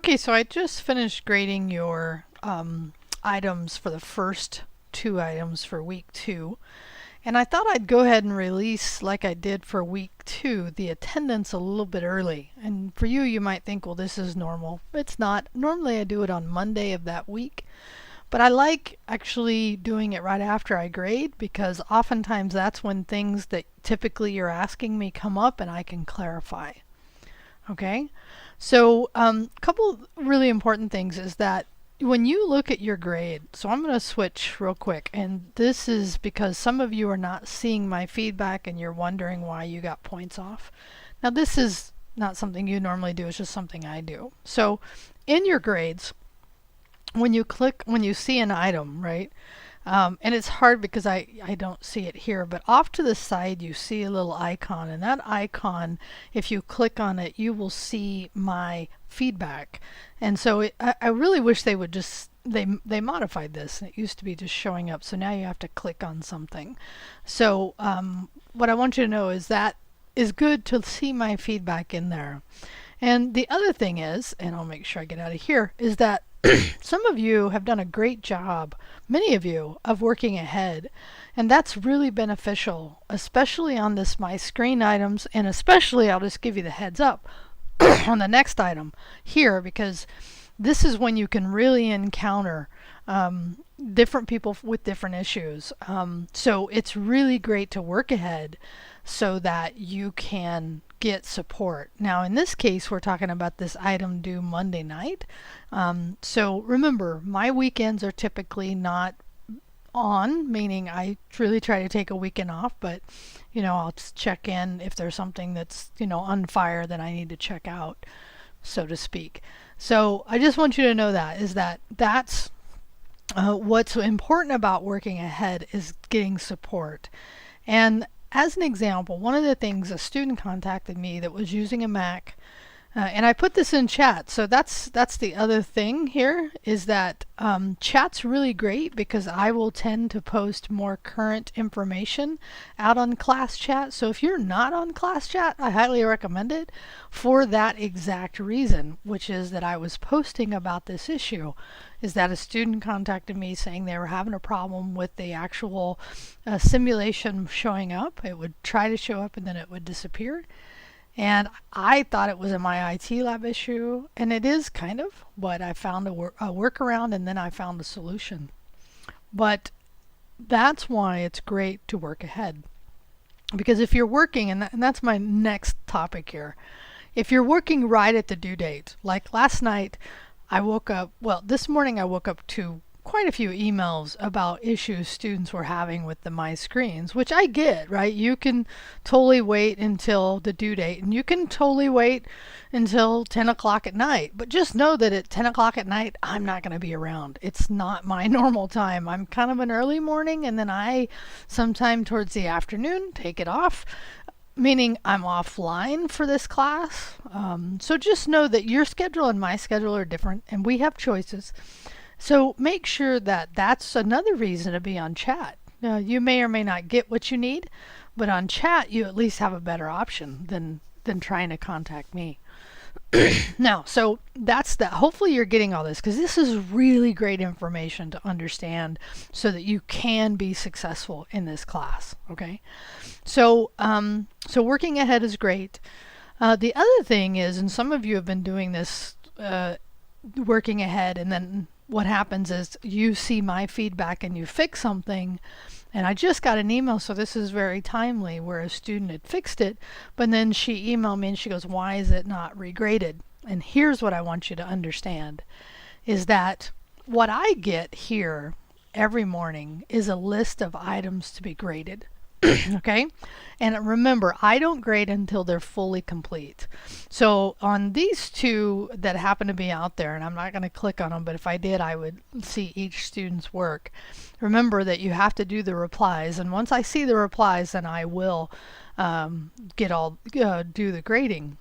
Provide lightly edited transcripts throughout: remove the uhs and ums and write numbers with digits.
Okay, so I just finished grading your items for the first two items for week 2. And I thought I'd go ahead and release, like I did for week 2, the attendance a little bit early. And for you, you might think, well, this is normal. It's not. Normally I do it on Monday of that week. But I like actually doing it right after I grade because oftentimes that's when things that typically you're asking me come up and I can clarify. Okay? So a couple really important things is that when you look at your grade, so I'm going to switch real quick, and this is because some of you are not seeing my feedback and you're wondering why you got points off. Now this is not something you normally do, it's just something I do. So in your grades, when you see an item, right? And it's hard because I don't see it here, but off to the side you see a little icon, and that icon, if you click on it, you will see my feedback. And so I really wish they would just, they modified this. It used to be just showing up, so now you have to click on something. So what I want you to know is that is good to see my feedback in there. And the other thing is, and I'll make sure I get out of here, is that some of you have done a great job, many of you, of working ahead. And that's really beneficial, especially on this My Screen items, and especially, I'll just give you the heads up, on the next item here, because this is when you can really encounter different people with different issues. So it's really great to work ahead so that you can get support. Now in this case we're talking about this item due Monday night. So remember, my weekends are typically not on, meaning I really try to take a weekend off, but I'll just check in if there's something that's on fire that I need to check out, so to speak. So I just want you to know that that's what's important about working ahead is getting support. And as an example, one of the things, a student contacted me that was using a Mac, and I put this in chat. So that's the other thing here, is that chat's really great because I will tend to post more current information out on class chat. So if you're not on class chat, I highly recommend it for that exact reason, which is that I was posting about this issue, is that a student contacted me saying they were having a problem with the actual simulation showing up. It would try to show up and then it would disappear. And I thought it was a my IT lab issue, and it is kind of, but I found a workaround, and then I found a solution. But that's why it's great to work ahead. Because if you're working, and that's my next topic here, if you're working right at the due date, like last night I woke up, well, this morning I woke up to quite a few emails about issues students were having with the My Screens, which I get, right? You can totally wait until the due date, and you can totally wait until 10 o'clock at night. But just know that at 10 o'clock at night, I'm not going to be around. It's not my normal time. I'm kind of an early morning, and then I, sometime towards the afternoon, take it off, meaning I'm offline for this class. So just know that your schedule and my schedule are different, and we have choices. So make sure that that's another reason to be on chat. You may or may not get what you need, but on chat you at least have a better option than trying to contact me. Now, so that's that. Hopefully you're getting all this, because this is really great information to understand so that you can be successful in this class. Okay, so so working ahead is great. The other thing is, and some of you have been doing this, working ahead, and then what happens is you see my feedback and you fix something. And I just got an email, so this is very timely, where a student had fixed it, but then she emailed me and she goes, why is it not regraded? And here's what I want you to understand, is that what I get here every morning is a list of items to be graded. Okay, and remember, I don't grade until they're fully complete. So on these two that happen to be out there, and I'm not going to click on them, but if I did, I would see each student's work. Remember that you have to do the replies, and once I see the replies, then I will do the grading.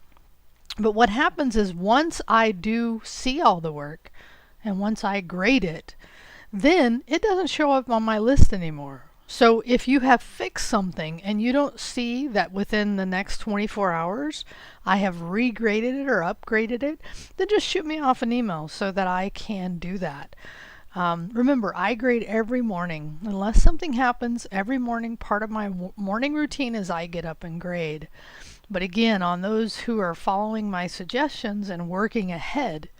But what happens is, once I do see all the work and once I grade it, then it doesn't show up on my list anymore. So if you have fixed something and you don't see that within the next 24 hours I have regraded it or upgraded it, then just shoot me off an email so that I can do that. Remember, I grade every morning. Unless something happens, every morning, part of my morning routine is I get up and grade. But again, on those who are following my suggestions and working ahead,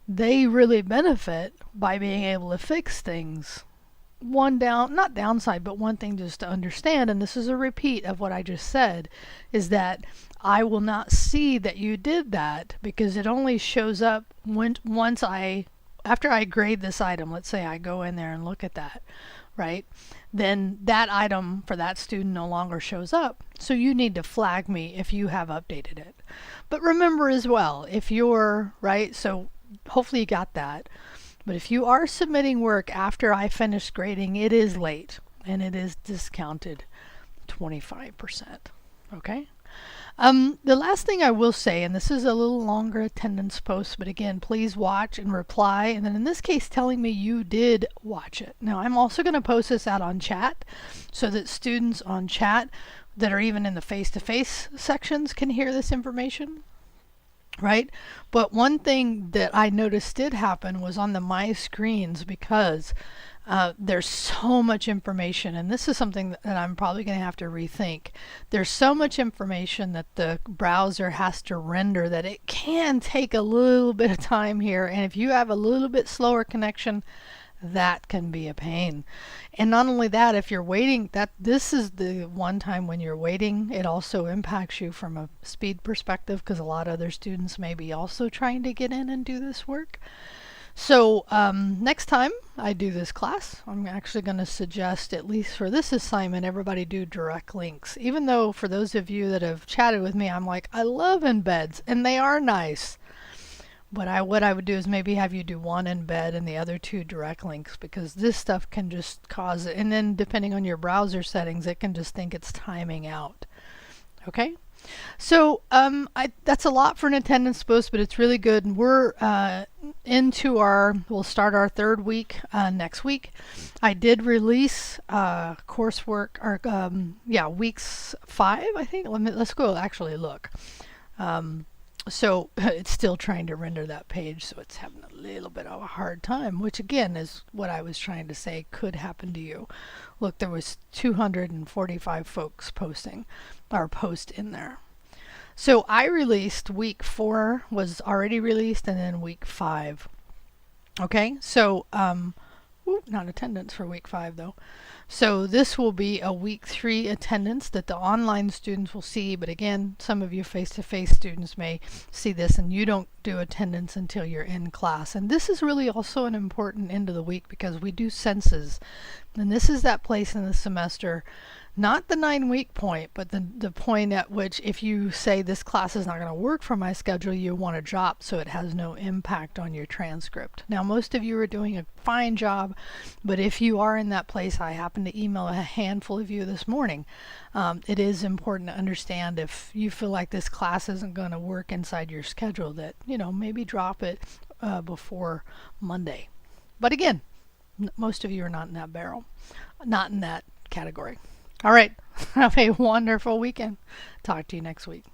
they really benefit by being able to fix things. Not downside, but one thing just to understand, and this is a repeat of what I just said, is that I will not see that you did that because it only shows up after I grade this item. Let's say I go in there and look at that, right? Then that item for that student no longer shows up. So you need to flag me if you have updated it. But remember as well, if you're, right, so hopefully you got that. But if you are submitting work after I finish grading, it is late and it is discounted 25%. Okay? The last thing I will say, and this is a little longer attendance post, but again, please watch and reply. And then in this case, telling me you did watch it. Now, I'm also going to post this out on chat so that students on chat that are even in the face-to-face sections can hear this information. Right? But one thing that I noticed did happen was on the My Screens, because there's so much information, and this is something that I'm probably going to have to rethink. There's so much information that the browser has to render that it can take a little bit of time here, and if you have a little bit slower connection, that can be a pain. And not only that, if you're waiting, this is the one time when you're waiting, it also impacts you from a speed perspective because a lot of other students may be also trying to get in and do this work. So next time I do this class, I'm actually going to suggest, at least for this assignment, everybody do direct links. Even though for those of you that have chatted with me, I'm like, I love embeds and they are nice. But what I would do is maybe have you do one embed and the other two direct links, because this stuff can just cause it. And then depending on your browser settings, it can just think it's timing out. Okay? So that's a lot for an attendance post, but it's really good. And we're we'll start our third week next week. I did release coursework, or weeks 5, I think. Let's go actually look. So it's still trying to render that page, so it's having a little bit of a hard time, which again is what I was trying to say could happen to you. Look, there was 245 folks post in there. So I released week 4 was already released, and then week 5. Okay, so not attendance for week 5 though. So this will be a week 3 attendance that the online students will see, but again, some of you face-to-face students may see this and you don't do attendance until you're in class. And this is really also an important end of the week because we do census. And this is that place in the semester, not the 9-week point, but the point at which if you say this class is not going to work for my schedule, you want to drop so it has no impact on your transcript. Now, most of you are doing a fine job, but if you are in that place, I happened to email a handful of you this morning. It is important to understand if you feel like this class isn't going to work inside your schedule, that, maybe drop it before Monday. But again, most of you are not in that not in that category. All right. Have a wonderful weekend. Talk to you next week.